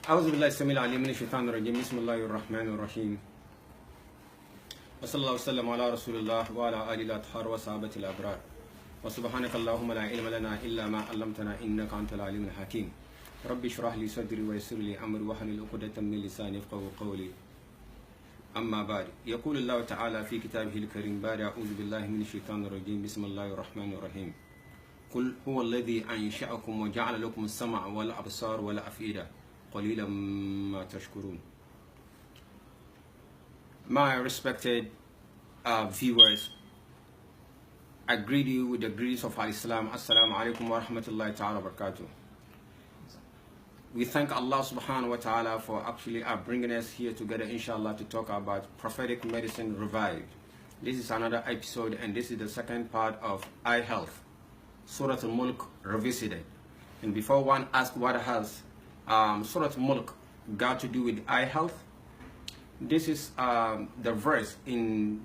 أعوذ بالله السميع العليم من الشيطان الرجيم بسم الله الرحمن الرحيم وصلى الله وسلم على رسول الله وعلى آله الأطهار وصحابة الأبرار وسبحانك اللهم لا علم لنا إلا ما علمتنا إنك أنت العليم الحكيم رب اشرح لي صدري ويسر لي أمري واحلل عقدة من لساني يفقهوا قولي أما بعد يقول الله تعالى في كتابه الكريم بعد أعوذ بالله من الشيطان الرجيم بسم الله الرحمن الرحيم قل هو الذي أنشأكم وجعل لكم السمع والأبصار والأفئدة قليلا ما تشكرون. My respected viewers, I greet you with the greetings of Islam. Assalamu alaikum wa rahmatullahi ta'ala wa barakatuh. We thank Allah subhanahu wa ta'ala for actually bringing us here together, inshallah, to talk about prophetic medicine revived. This is another episode, and this is the second part of Eye Health, Surah Al-Mulk revisited. And before one asks what has Surah Al-Mulk got to do with eye health, this is the verse in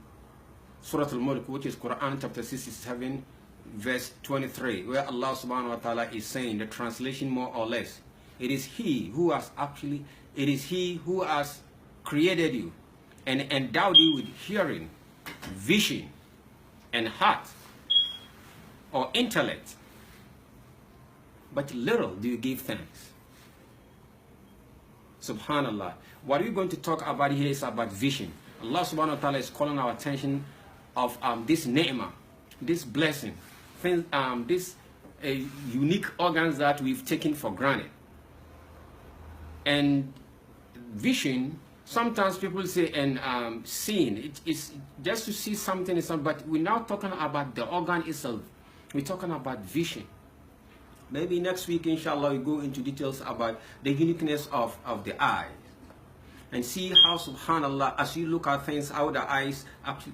Surah Al-Mulk, which is Quran chapter 67, verse 23, where Allah subhanahu wa ta'ala is saying, the translation more or less, it is He who has created you and endowed you with hearing, vision, and heart, or intellect. But little do you give thanks. Subhanallah. What we're going to talk about here is about vision. Allah subhanahu wa ta'ala is calling our attention of this ni'mah, this blessing, this unique organs that we've taken for granted. And vision, sometimes people say, and seeing, it's just to see something, but we're now talking about the organ itself. We're talking about vision. Maybe next week, inshallah, we go into details about the uniqueness of the eye and see how, subhanallah, as you look at things, how the eyes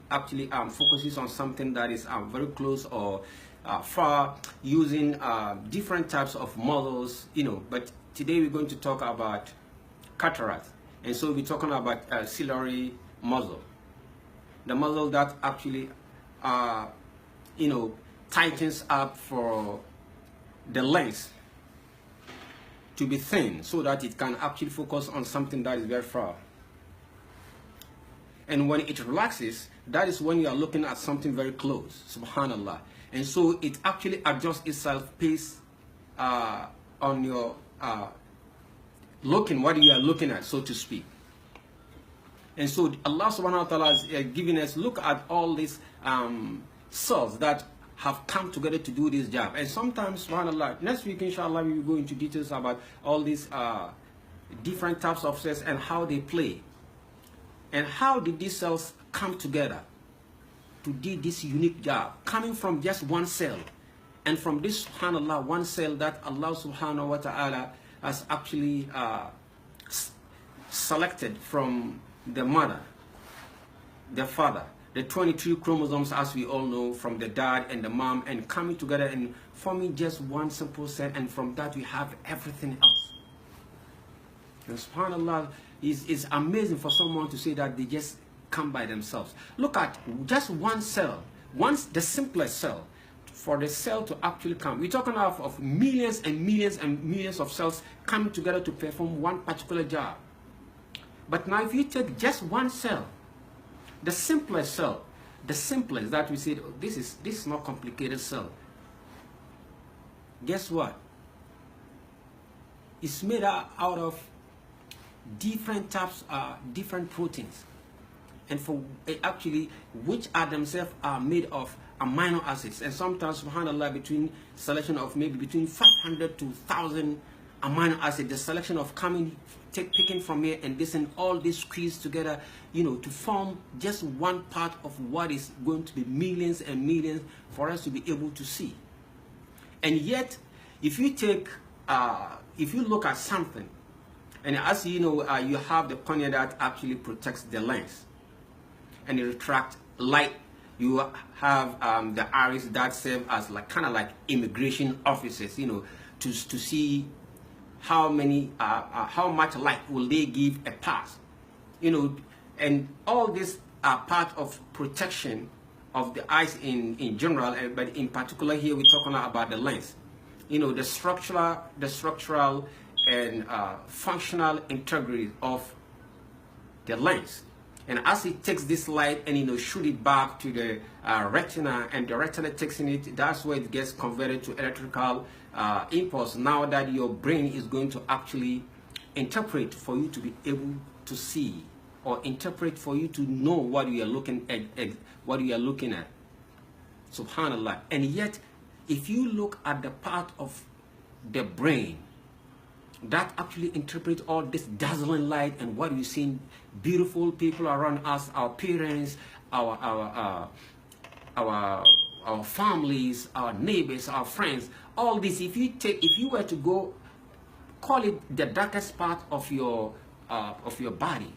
actually focuses on something that is very close or far, using different types of models, But today we're going to talk about cataract, and so we're talking about ciliary muscle, the muscle that actually, tightens up for the lens to be thin so that it can actually focus on something that is very far. And when it relaxes, that is when you are looking at something very close, subhanallah. And so it actually adjusts itself based on your looking, what you are looking at, so to speak. And so Allah subhanahu wa ta'ala is giving us, look at all these cells that have come together to do this job. And sometimes, subhanallah, next week, inshallah, we will go into details about all these different types of cells and how they play. And how did these cells come together to do this unique job, coming from just one cell. And from this, subhanallah, one cell that Allah subhanahu wa ta'ala has actually selected from the mother, the father, the 22 chromosomes, as we all know, from the dad and the mom, and coming together and forming just one simple cell, and from that we have everything else. And subhanallah, it's amazing for someone to say that they just come by themselves. Look at just one cell, the simplest cell, for the cell to actually come. We're talking of millions and millions and millions of cells coming together to perform one particular job. But now if you take just one cell, the simplest cell, the simplest that we said, this is not complicated cell. Guess what? It's made out of different types, different proteins, and for actually which are themselves are made of amino acids. And sometimes, subhanallah, between selection of maybe between 500 to 1,000 amino acids, the selection of picking from here and this, and all this squeezed together, to form just one part of what is going to be millions and millions for us to be able to see. And yet, if you look at something, and as you know, you have the cornea that actually protects the lens, and it refracts light. You have the iris that serve as kind of like immigration officers, to see how much light will they give a pass, and all this are part of protection of the eyes in general, but in particular here we're talking about the lens. The structural and functional integrity of the lens. And as it takes this light and shoot it back to the retina, and the retina takes in it, that's where it gets converted to electrical impulse. Now that your brain is going to actually interpret for you to be able to see, or interpret for you to know what you are looking at. Subhanallah. And yet, if you look at the part of the brain that actually interprets all this dazzling light and what you see, beautiful people around us, our parents, our families, our neighbors, our friends, all this, if you were to go call it the darkest part of your body,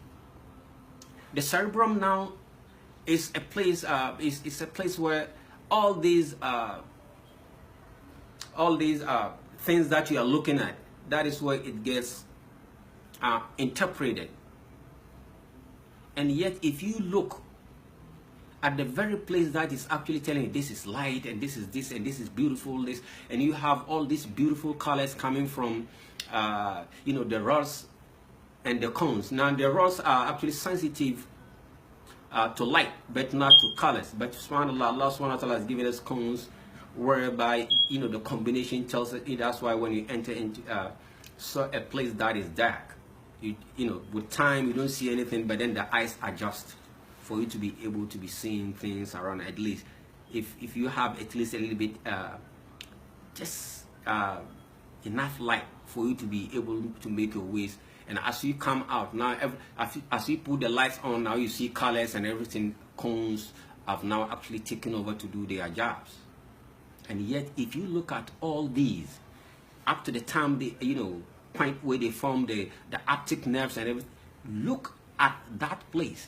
the cerebrum now is a place where all these things that you are looking at, that is where it gets interpreted. And yet, if you look at the very place that is actually telling you this is light and this is this and this is beautiful, this, and you have all these beautiful colors coming from the rods and the cones. Now the rods are actually sensitive to light, but not to colors. But subhanAllah, Allah subhanahu wa ta'ala has given us cones whereby the combination tells us. That's why when you enter into a place that is dark, with time you don't see anything, but then the eyes adjust for you to be able to be seeing things around. At least if you have at least a little bit enough light for you to be able to make your ways. And as you come out now, as you put the lights on, now you see colors and everything. Cones have now actually taken over to do their jobs. And yet, if you look at all these, up to the time they, point where they form the optic nerves and everything, look at that place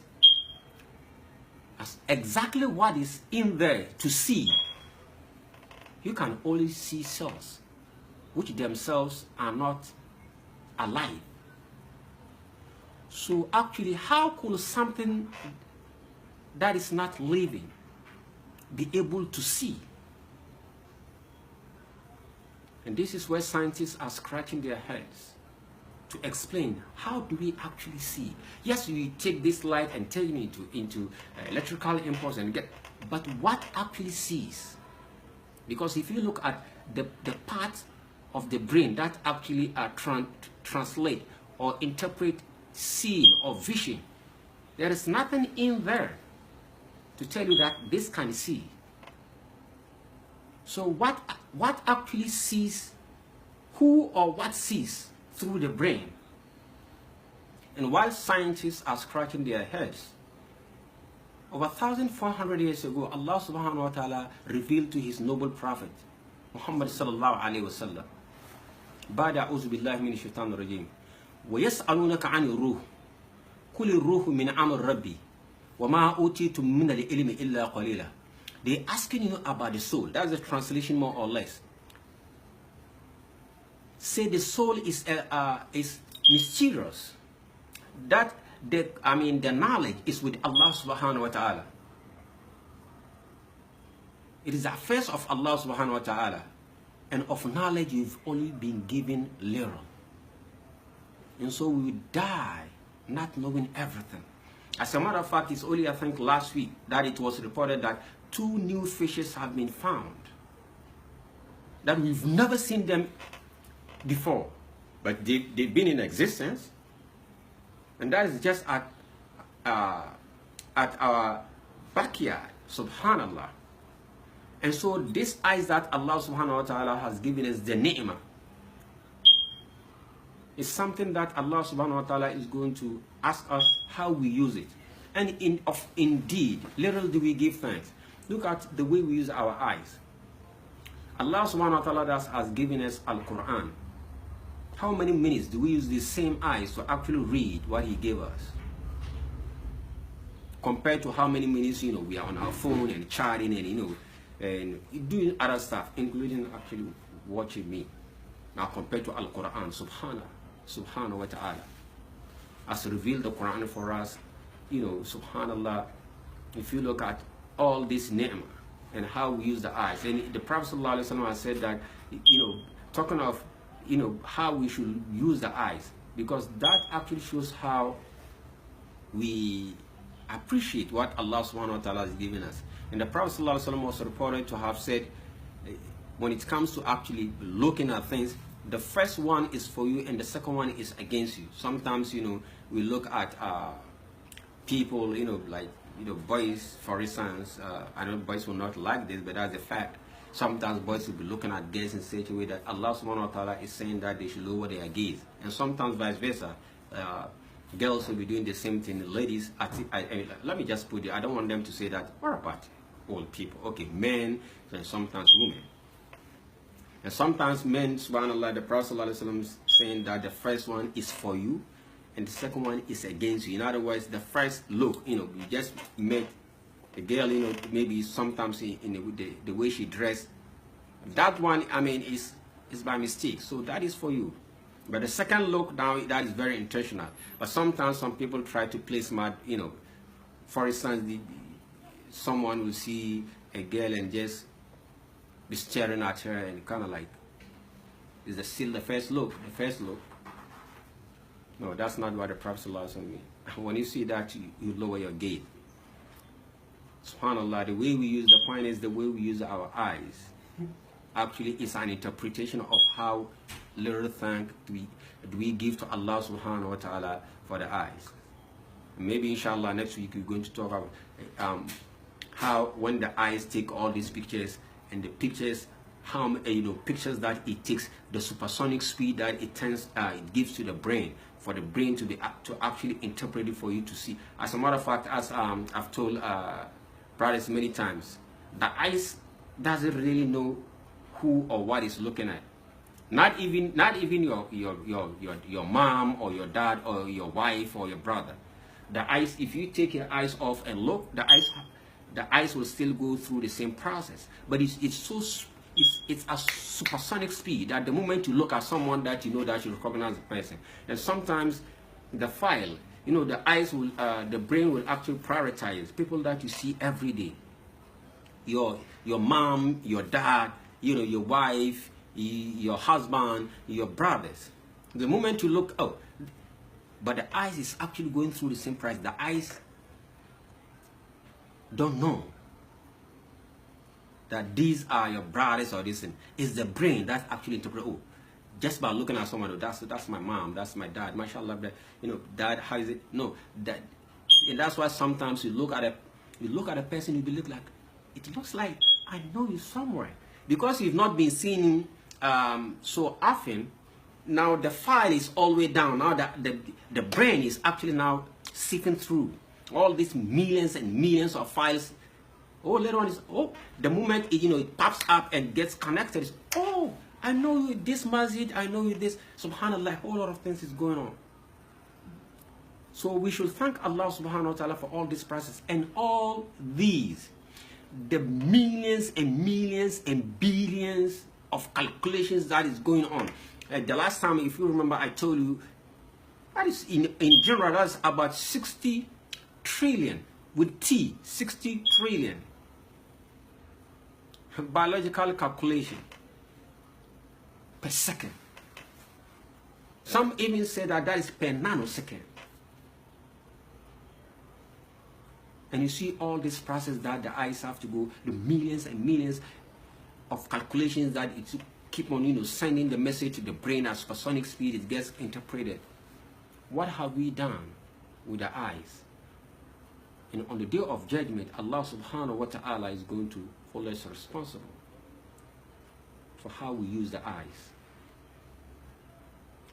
as exactly what is in there to see. You can only see cells, which themselves are not alive. So actually, how could something that is not living be able to see? And this is where scientists are scratching their heads to explain, how do we actually see? Yes, we take this light and turn it into electrical impulse and but what actually sees? Because if you look at the part of the brain that actually translate or interpret seeing or vision, there is nothing in there to tell you that this can see. So what actually sees? Who or what sees through the brain? And while scientists are scratching their heads, over 1,400 years ago, Allah subhanahu wa ta'ala revealed to his noble prophet Muhammad sallallahu alayhi wa sallam, بعد أعوذ بالله من الشيطان الرجيم ويسألونك عن الروح قل الروح من أمر ربي وما أوتيتم من العلم إلا قليلا. They're asking you about the soul. That's the translation, more or less. Say the soul is mysterious. That the knowledge is with Allah subhanahu wa ta'ala. It is the affairs of Allah subhanahu wa ta'ala. And of knowledge you've only been given little. And so we die not knowing everything. As a matter of fact, it's only, I think, last week that it was reported that 2 new fishes have been found. That we've never seen them before. But they've been in existence. And that is just at our backyard. Subhanallah. And so these eyes that Allah subhanahu wa ta'ala has given us, the ni'mah, is something that Allah subhanahu wa ta'ala is going to ask us how we use it. And indeed, little do we give thanks. Look at the way we use our eyes. Allah subhanahu wa ta'ala has given us Al-Quran. How many minutes do we use these same eyes to actually read what he gave us? Compared to how many minutes, we are on our phone and chatting and, and doing other stuff, including actually watching me. Now compared to Al-Quran, subhanahu wa ta'ala has revealed the Quran for us. Subhanallah, if you look at all this ni'mah and how we use the eyes. And the Prophet ﷺ has said that, talking of, how we should use the eyes, because that actually shows how we appreciate what Allah subhanahu wa ta'ala has given us. And the Prophet sallallahu alaihi wasallam was reported to have said, when it comes to actually looking at things, the first one is for you and the second one is against you. Sometimes, we look at people, like, boys, for instance. I know boys will not like this, but that's a fact. Sometimes boys will be looking at girls in such a way that Allah subhanahu wa ta'ala is saying that they should lower their gaze. And sometimes vice versa. Girls will be doing the same thing. Ladies, let me just put it, I don't want them to say that, what about old people? Okay, men, and sometimes women. And sometimes men, subhanAllah, the Prophet ﷺ is saying that the first one is for you and the second one is against you. In other words, the first look, you just met the girl, maybe sometimes in the way she dressed. That one, is by mistake. So that is for you. But the second look now, that is very intentional. But sometimes some people try to play smart, For instance, someone will see a girl and just be staring at her and kind of like, is the still the first look? The first look? No, that's not what the Prophet ﷺ means. When you see that, you lower your gaze. SubhanAllah, the way we use, the point is the way we use our eyes. Actually, it's an interpretation of how little thank do we give to Allah subhanahu wa ta'ala for the eyes. Maybe inshallah next week we're going to talk about how when the eyes take all these pictures, and the pictures, how pictures that it takes, the supersonic speed that it gives to the brain, for the brain to actually interpret it for you to see. As a matter of fact, as I've told brothers many times, the eyes doesn't really know who or what is looking at. Not even your mom or your dad or your wife or your brother. The eyes, if you take your eyes off and look, the eyes will still go through the same process. But it's a supersonic speed that the moment you look at someone that that you recognize the person. And sometimes the file, the eyes will, the brain will actually prioritize people that you see every day. Your mom, your dad, your wife, your husband, your brothers. The moment you look out, but the eyes is actually going through the same process. The eyes don't know that these are your brothers or this thing. It's the brain that actually interprets. Oh, just by looking at someone, that's my mom, that's my dad, mashallah, dad, how is it? No, and that's why sometimes you look at a person, you look like, it looks like I know you somewhere, because you've not been seen so often. Now the file is all the way down. Now the brain is actually now sifting through all these millions and millions of files. Oh, later on is, the moment it pops up and gets connected, I know you this masjid, I know you this, subhanallah, a whole lot of things is going on. So we should thank Allah subhanahu wa ta'ala for all this process and all these, the millions and millions and billions of calculations that is going on. The last time, if you remember, I told you that is in general, that's about 60 trillion with T, 60 trillion biological calculation per second. Some even say that is per nanosecond. And you see all this process that the eyes have to go, the millions and millions of calculations that it keep on sending the message to the brain at supersonic speed. It gets interpreted. What have we done with the eyes? And on the day of judgment, Allah subhanahu wa ta'ala is going to hold us responsible for how we use the eyes.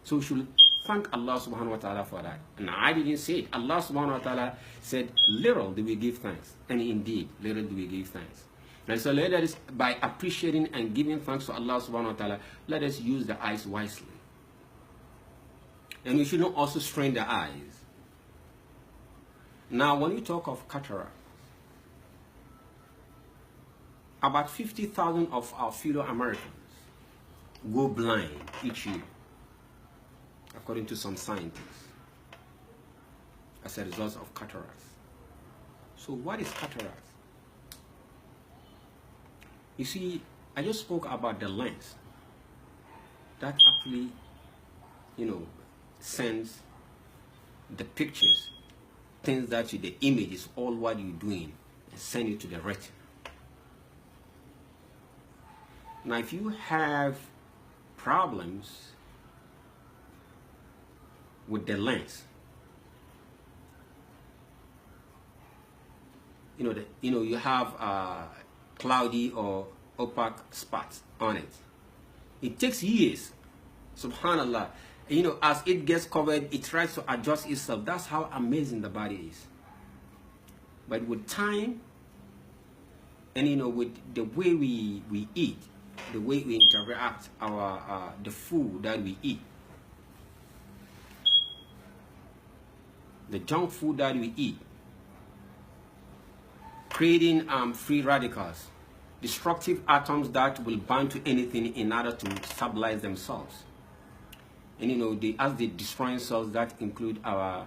So we should thank Allah subhanahu wa ta'ala for that. And I didn't say it. Allah subhanahu wa ta'ala said, little do we give thanks. And indeed, little do we give thanks. And so let us, by appreciating and giving thanks to Allah subhanahu wa ta'ala, let us use the eyes wisely. And we should not also strain the eyes. Now, when you talk of cataract, about 50,000 of our fellow Americans go blind each year, according to some scientists, as a result of cataracts. So what is cataract? You see, I just spoke about the lens. that actually, sends the pictures, things that the image is all what you're doing, and send it to the retina. Now, if you have problems with the lens, you have cloudy or opaque spots on it. It takes years, subhanallah. As it gets covered, it tries to adjust itself. That's how amazing the body is. But with time, and with the way we eat, the way we interact, the food that we eat, the junk food that we eat, creating free radicals, destructive atoms that will bind to anything in order to stabilize themselves. And as they destroy cells that include our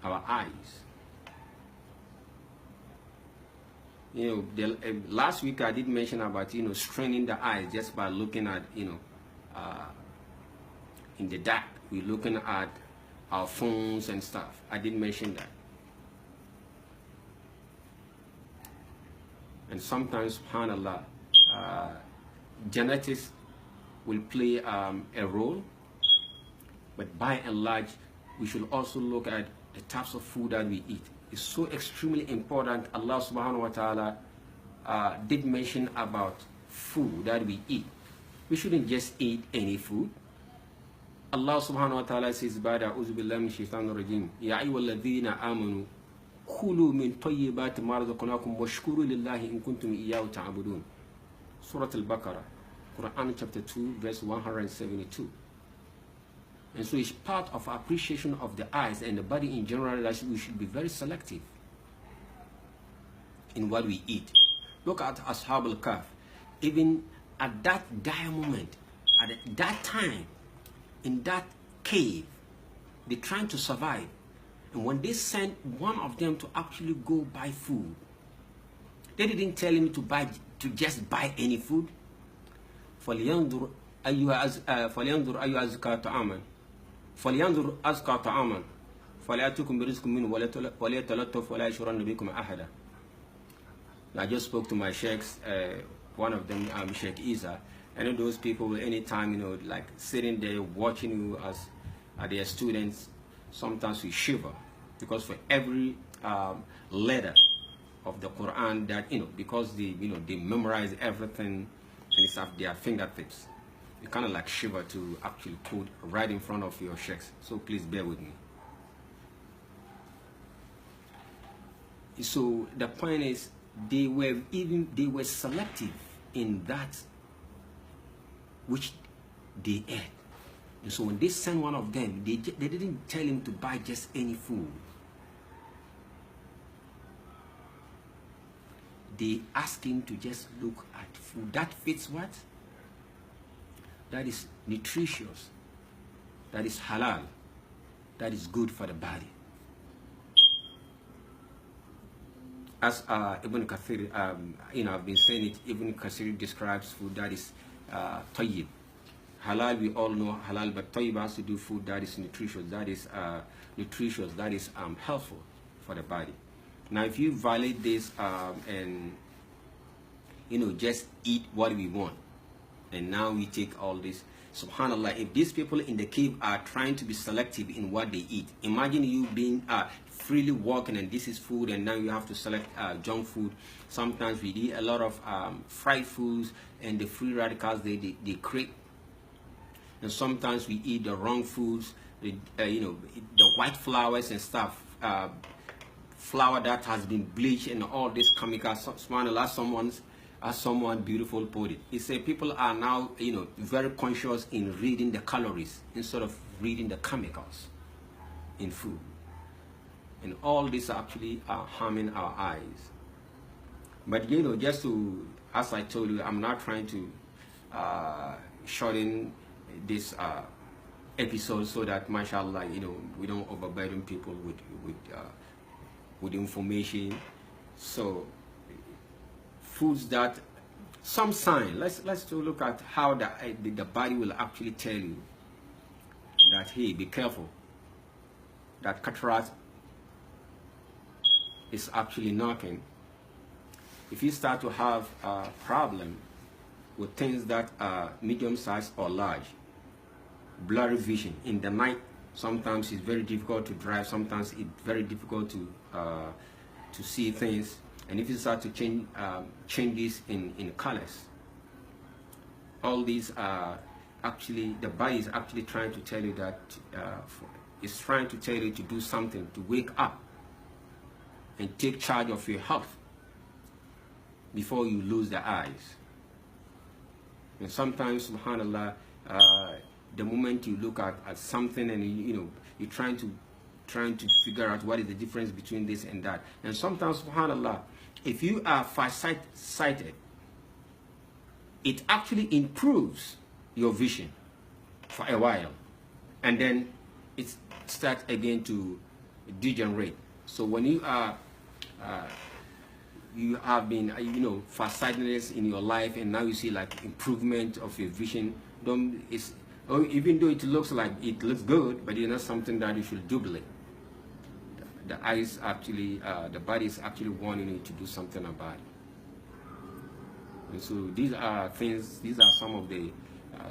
eyes. Last week I did mention about straining the eyes just by looking at in the dark. We're looking at our phones and stuff. I did mention that. And sometimes, subhanallah, genetics will play a role, but by and large, we should also look at the types of food that we eat. It's so extremely important. Allah subhanahu wa ta'ala did mention about food that we eat. We shouldn't just eat any food. Allah subhanahu wa ta'ala says, Bada uzu billahi min shaitanir rajim, Ya ayyuhalladhina amanu kulu min tayyibati ma razaqnakum washkuru lillahi in kuntum iyyahu ta'budun. Surah Al-Baqarah, Quran chapter 2, verse 172. And so it's part of appreciation of the eyes and the body in general that we should be very selective in what we eat. Look at Ashab al-Kahf. Even at that dire moment, at that time, in that cave, they're trying to survive. And when they sent one of them to actually go buy food, they didn't tell him to just buy any food. فَلْيَنْظُرْ أَيُّهَا أَزْكَى طَعَامًا فَلْيَنْظُرْ أَزْكَى طَعَامًا فَلْيَأْتُكُمْ بِرِزْقٍ مِّنْهُ وَلْيَتَلَطَّفْ وَلَا يَشْعُرَنَّ بِكُمْ أَحَدًا. I just spoke to my sheikhs, one of them, Sheikh Isa, and those people, anytime, like sitting there watching you as their students, sometimes we shiver, because for every letter of the Quran that, because they memorize everything and it's at their fingertips, you kind of like shiver to actually put right in front of your sheikhs. So please bear with me. So the point is, they were selective in that which they ate. And so when they sent one of them, they didn't tell him to buy just any food. They asked him to just look at food that fits what? That is nutritious, that is halal, that is good for the body. As Ibn Kathir, I've been saying it, Ibn Kathir describes food that is tayyib. Halal, we all know halal, but tayyib has to do food that is nutritious, that is helpful for the body. Now, if you violate this and just eat what we want, and now we take all this, subhanallah, if these people in the cave are trying to be selective in what they eat, imagine you being freely walking and this is food, and now you have to select junk food. Sometimes we eat a lot of fried foods, and the free radicals they create. And sometimes we eat the wrong foods, the white flours and stuff, flour that has been bleached and all this chemicals. Subhanallah, someone beautiful put it. He said people are now, very conscious in reading the calories instead of reading the chemicals in food. And all this actually are harming our eyes. But just to, as I told you, I'm not trying to shorten this episode so that, mashallah, we don't overburden people with information. So foods that some sign. Let's look at how the body will actually tell you that, hey, be careful, that cataract is actually knocking. If you start to have a problem with things that are medium size or large, blurry vision in the night, sometimes it's very difficult to drive, sometimes it's very difficult to see things. And if you start to change changes in colors, all these are actually, the body is actually trying to tell you that it's trying to tell you to do something, to wake up and take charge of your health before you lose the eyes. And sometimes, subhanallah, the moment you look at something and you're trying to figure out what is the difference between this and that. And sometimes, subhanallah, if you are far-sighted, it actually improves your vision for a while, and then it starts again to degenerate. So when you are you have been far-sightedness in your life, and now you see like improvement of your vision, even though it looks good, but it's not something that you should duplicate. The eyes actually, the body is actually warning you to do something about it. And so these are things, these are some of the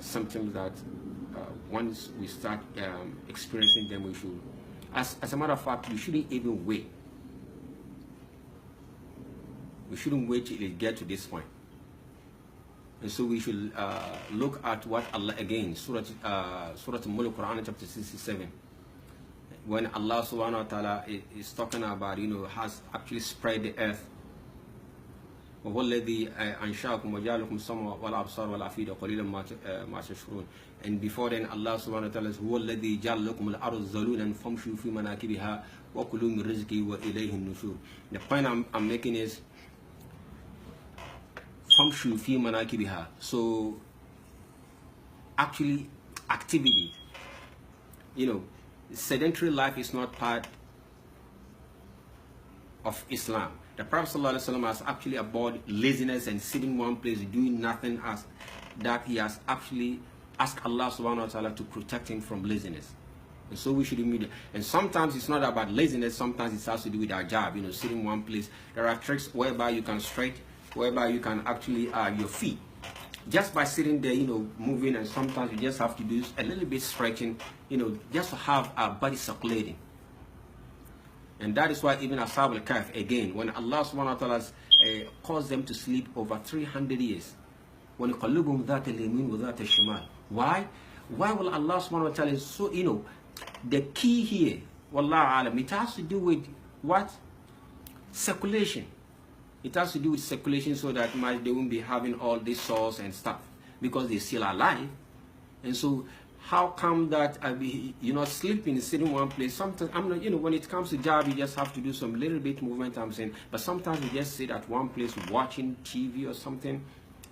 symptoms that once we start experiencing them, we should, as a matter of fact, we shouldn't even wait. We shouldn't wait till it gets to this point. And so we should look at what Allah, again, Surah Al-Mulk, Quran chapter 67. When Allah subhanahu wa ta'ala is talking about, has actually spread the earth. And before then, Allah subhanahu wa ta'ala is the point I'm making is so actually activity, sedentary life is not part of Islam. The Prophet ﷺ has actually abhorred laziness and sitting one place doing nothing, as that he has actually asked Allah subhanahu wa ta'ala to protect him from laziness. And so we should immediately, and sometimes it's not about laziness, sometimes it has to do with our job, sitting one place. There are tricks whereby you can stretch, whereby you can actually your feet, just by sitting there, moving, and sometimes you just have to do a little bit stretching, just to have our body circulating. And that is why even Ashab al-Kahf, again, when Allah subhanahu wa ta'ala caused them to sleep over 300 years, why will Allah subhanahu wa ta'ala, so the key here, wallahu alam, it has to do with what? Circulation. It has to do with circulation, so that they won't be having all these sores and stuff, because they're still alive. And so how come that you're not sleeping, sitting one place? Sometimes, when it comes to job, you just have to do some little bit movement, I'm saying. But sometimes you just sit at one place watching TV or something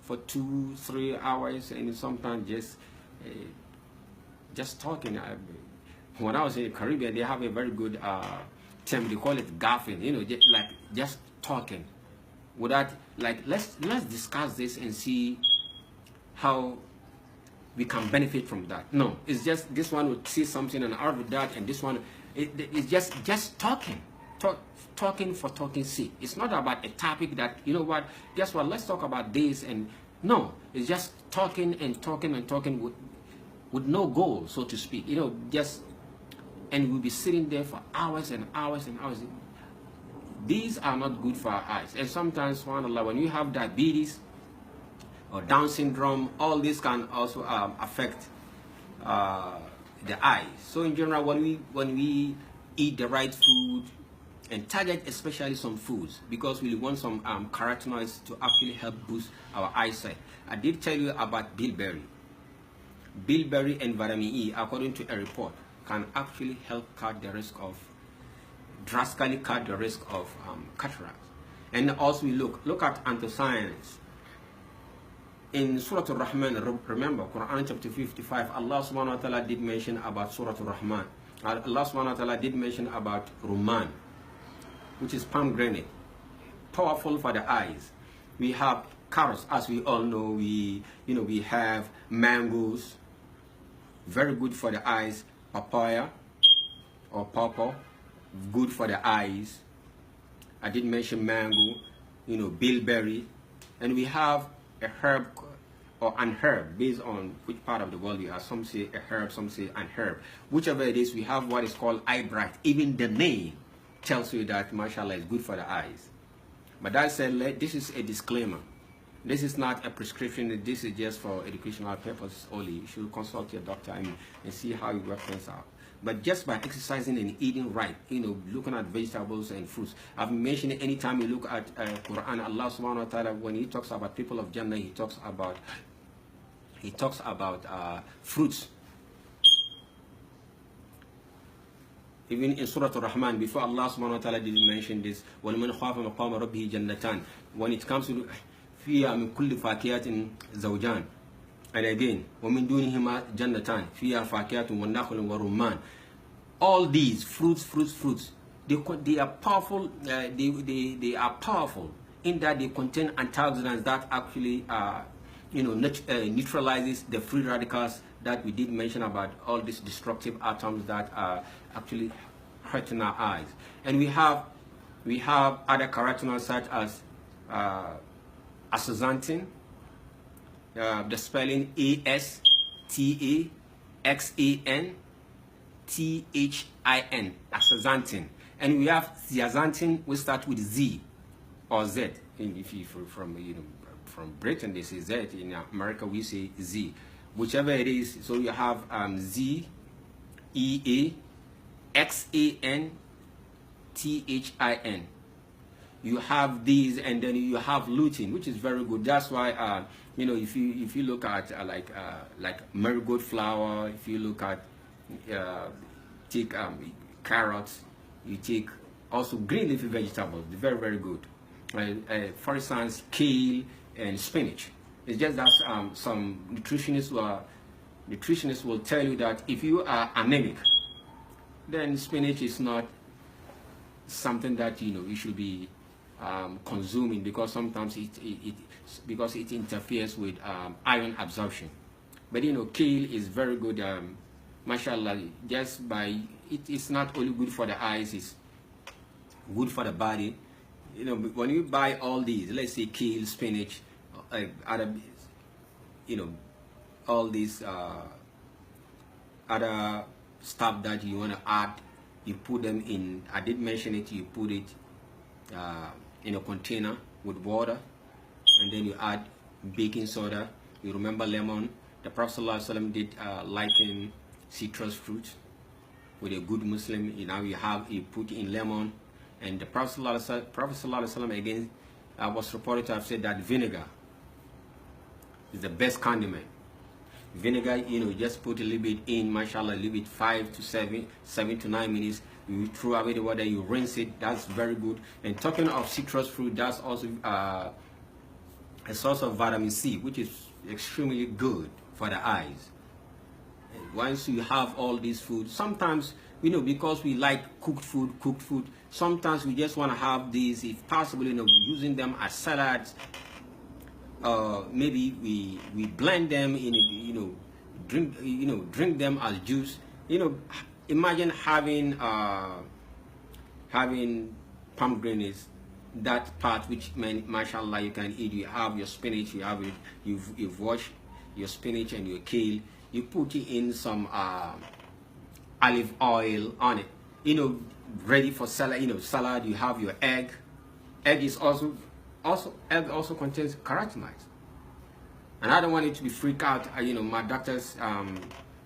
for 2-3 hours, and sometimes just talking. When I was in the Caribbean, they have a very good term. They call it gaffing. Just talking. Without, let's discuss this and see how we can benefit from that. No, it's just this one would see something and out with that, and this one it's just talking for talking's sake. It's not about a topic that, guess what, let's talk about this, and no, it's just talking and talking and talking with no goal, so to speak. And we'll be sitting there for hours and hours and hours. These are not good for our eyes. And sometimes, subhanAllah, when you have diabetes or Down syndrome, all this can also affect the eyes. So in general, when we eat the right food, and target especially some foods, because we want some carotenoids to actually help boost our eyesight. I did tell you about bilberry. Bilberry and vitamin E, according to a report, can actually help drastically cut the risk of cataract. And also we look at anthocyanins. In Surah Al-Rahman, remember, Quran chapter 55, Allah subhanahu wa ta'ala did mention about Surah Al-Rahman. Allah subhanahu wa ta'ala did mention about Rumman, which is pomegranate, powerful for the eyes. We have carrots, as we all know, we have mangoes, very good for the eyes. Papaya or pawpaw, good for the eyes. I did mention mango, bilberry, and we have a herb or an herb based on which part of the world we are. Some say a herb, some say an herb. Whichever it is, we have what is called eye bright. Even the name tells you that mashallah is good for the eyes. But that said, this is a disclaimer. This is not a prescription. This is just for educational purposes only. You should consult your doctor and see how you work things out. But just by exercising and eating right, looking at vegetables and fruits. I've mentioned it anytime you look at Quran, Allah subhanahu wa ta'ala, when he talks about people of Jannah, he talks about fruits. Even in Surah Al-Rahman, before Allah subhanahu wa ta'ala didn't mention this, وَلِمَنْ خَافَ مَقَامَ رَبِّهِ جَنَّتَانِ. When it comes to فِيهَا مِنْ كُلِّ فَاكِهَةٍ زَوْجَانِ. And again, وَمِنْ دُونِهِمَا جَنَّتَانِ فِيهَا فَاكِهَةٌ وَالنَّخْلٌ وَرُمَّانٌ. All these fruits, they are powerful. They are powerful in that they contain antioxidants that actually neutralizes the free radicals that we did mention about, all these destructive atoms that are actually hurting our eyes. And we have other carotenoids such as astaxanthin, the spelling ASTAXANTHIN, astaxanthin. And we have zeaxanthin, which starts with Z or Z. And if you from Britain they say Z, in America we say Z. Whichever it is, so you have ZEAXANTHIN. You have these, and then you have lutein, which is very good. That's why if you look at like marigold flower, if you look at take carrots, you take also green leafy vegetables, very, very good. For instance, kale and spinach. It's just that some nutritionists will tell you that if you are anemic, then spinach is not something that you should be consuming, because sometimes because it interferes with iron absorption. But kale is very good. Mashallah, just by it's not only good for the eyes, it's good for the body. When you buy all these, let's say kale, spinach, other, all these other stuff that you want to add, you put them in. I did mention it. You put it in a container with water, and then you add baking soda. You remember lemon. The Prophet ﷺ did liken citrus fruit with a good Muslim. You put in lemon, and the Prophet ﷺ again was reported to have said that vinegar is the best condiment. Vinegar, just put a little bit in, mashallah, leave it 5 to 7 to 9 minutes. You throw away the water, you rinse it. That's very good. And talking of citrus fruit, that's also a source of vitamin C, which is extremely good for the eyes. And once you have all these foods, sometimes because we like cooked food, sometimes we just want to have these, if possible, using them as salads. Maybe we blend them in, drink them as juice. Imagine having pomegranates, that part which, mashallah, you can eat. You have your spinach, you have it, you've washed your spinach and your kale, you put it in some olive oil on it, ready for salad. Salad, you have your egg. Egg also contains carotenoids. And I don't want it to be freak out. My doctors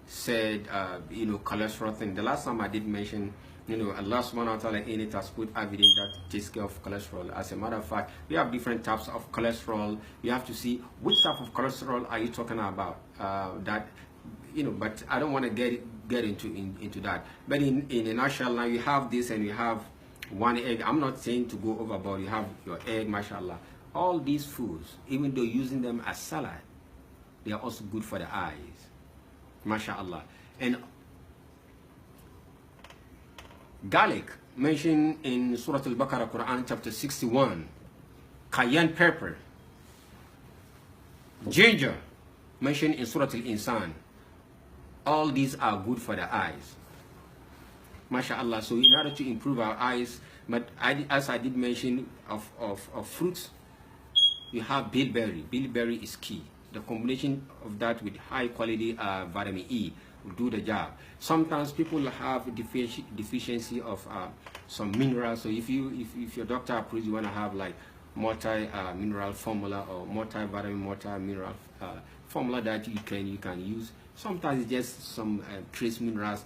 said cholesterol thing. The last time I did mention, Allah subhanahu wa ta'ala in it has put evidence that takes care of cholesterol. As a matter of fact, we have different types of cholesterol. You have to see which type of cholesterol are you talking about. But I don't want to get into that. But in a nutshell, now you have this, and you have one egg. I'm not saying to go overboard. You have your egg, mashallah. All these foods, even though using them as salad, they are also good for the eyes, mashallah. And garlic, mentioned in Surah Al-Baqarah, Quran chapter 61, cayenne pepper, Ginger, mentioned in Surah Al-Insan. All these are good for the eyes. MashaAllah. So in order to improve our eyes, but as I did mention of fruits, you have bilberry. Bilberry is key. The combination of that with high quality vitamin E will do the job. Sometimes people have deficiency of some minerals. So if your doctor approves you want to have like multi mineral formula or multivitamin, multi mineral formula that you can use. Sometimes it's just some trace minerals,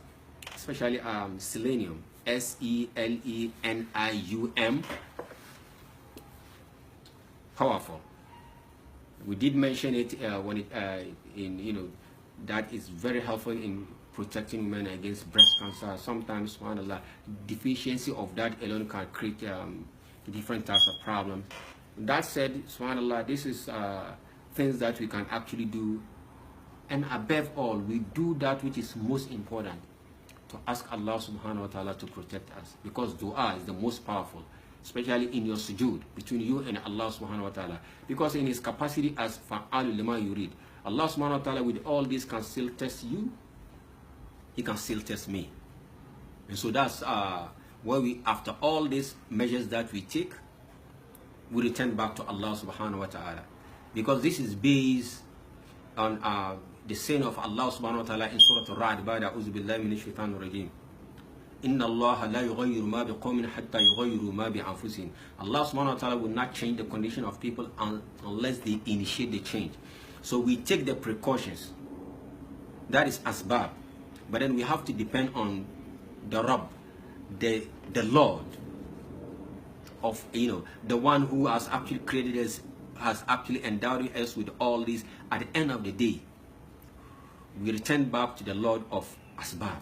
especially selenium, SELENIUM. Powerful. We did mention it when it that is very helpful in protecting women against breast cancer. Sometimes deficiency of that alone can create different types of problems. That said, subhanallah, this is things that we can actually do, and above all, we do that which is most important, to ask Allah subhanahu wa ta'ala to protect us, because dua is the most powerful, especially in your sujood, between you and Allah subhanahu wa ta'ala, because in his capacity as fa'alu lima yurid, Allah subhanahu wa ta'ala with all this can still test you, he can still test me. And so that's where we, after all these measures that we take, we return back to Allah subhanahu wa ta'ala, because this is based on the saying of Allah subhanahu wa ta'ala in Surah Al-Ra'd, ba'da a'udhu billahi minash shaitanir rajim. Inna Allah la yughayyiru ma biqawmin hatta yughayyiru ma bi anfusihim. Allah subhanahu wa ta'ala will not change the condition of people unless they initiate the change. So we take the precautions. That is asbab. But then we have to depend on the Rabb, the Lord of, the one who has actually created us, has actually endowed us with all this. At the end of the day, we return back to the Lord of asbab.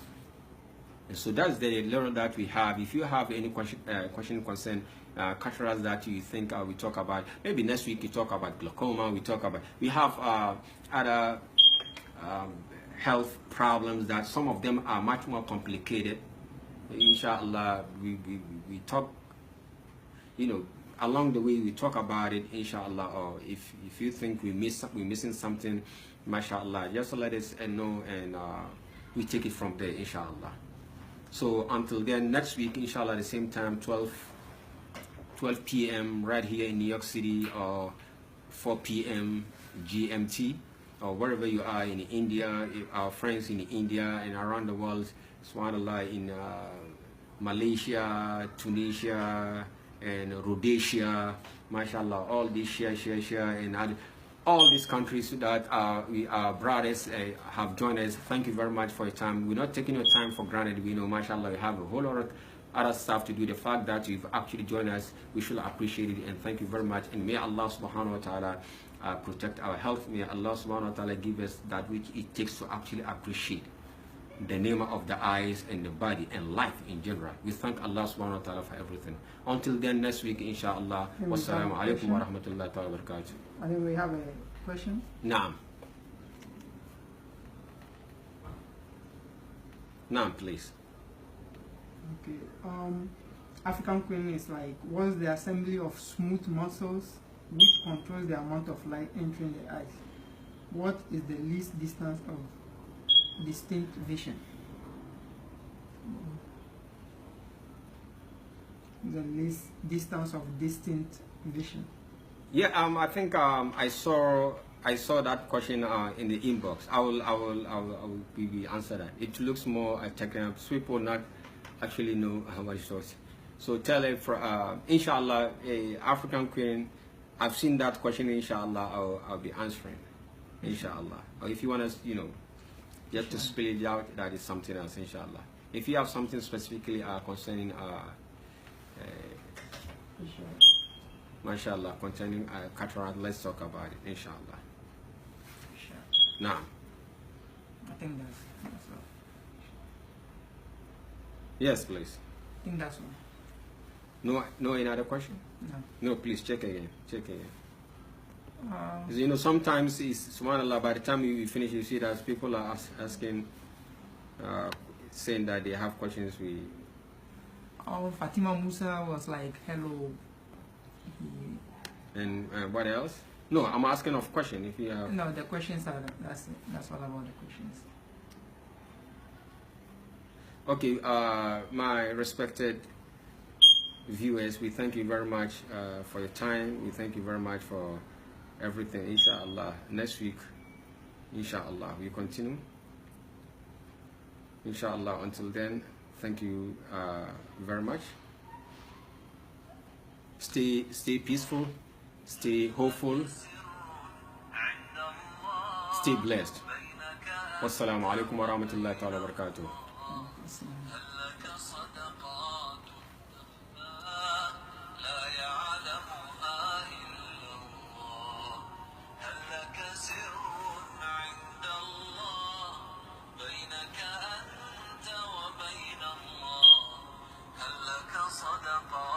And so that's the learning that we have. If you have any question concern cataracts that you think we talk about, maybe next week we talk about glaucoma. We have other health problems that some of them are much more complicated. Inshallah, we talk, along the way we talk about it, inshallah. Or if you think we're missing something, mashallah, just let us know, and we take it from there, inshallah. So until then, next week, inshallah, at the same time, 12 p.m. right here in New York City, or 4 p.m. GMT, or wherever you are in India, our friends in India and around the world, subhanallah, in Malaysia, Tunisia, and Rhodesia, mashallah, all these share, and all these countries that our brothers have joined us. Thank you very much for your time. We're not taking your time for granted. We know, mashallah, we have a whole lot of other stuff to do. The fact that you've actually joined us, we should appreciate it, and thank you very much. And may Allah subhanahu wa ta'ala protect our health. May Allah subhanahu wa ta'ala give us that which it takes to actually appreciate the name of the eyes and the body and life in general. We thank Allah subhanahu wa ta'ala for everything. Until then, next week, inshallah. Wassalamu alaikum wa rahmatullahi wa barakatuh. I think we have a question. Naam. Naam, please. Okay. African Queen is like, what's the assembly of smooth muscles which controls the amount of light entering the eyes? What is the least distance of distinct vision? The least distance of distinct vision. Yeah, I think I saw that question in the inbox. I will answer that. It looks more technical. People not actually know what it was. So tell it for inshallah, African Queen. I've seen that question. Inshallah, I'll be answering. Inshallah. Or if you want to, just to spell it out, that is something else. Inshallah. If you have something specifically concerning mashallah, concerning cataract, let's talk about it, inshallah. Sure. Now, I think that's all. Yes, please. I think that's all. No any other question? No. No, please check again. Sometimes it's subhanallah, by the time you finish, you see that people are asking, saying that they have questions. Fatima Musa was like, hello. And what else? No, I'm asking of question. If you have. No, the questions are that's it. That's all about the questions. Okay, my respected viewers, we thank you very much for your time. We thank you very much for everything. Inshallah, next week, inshallah, we continue. Inshallah, until then, thank you very much. Stay peaceful, stay hopeful, stay blessed. Wassalamu alaikum wa rahmatullahi ta'ala wa barakatuh. صدقات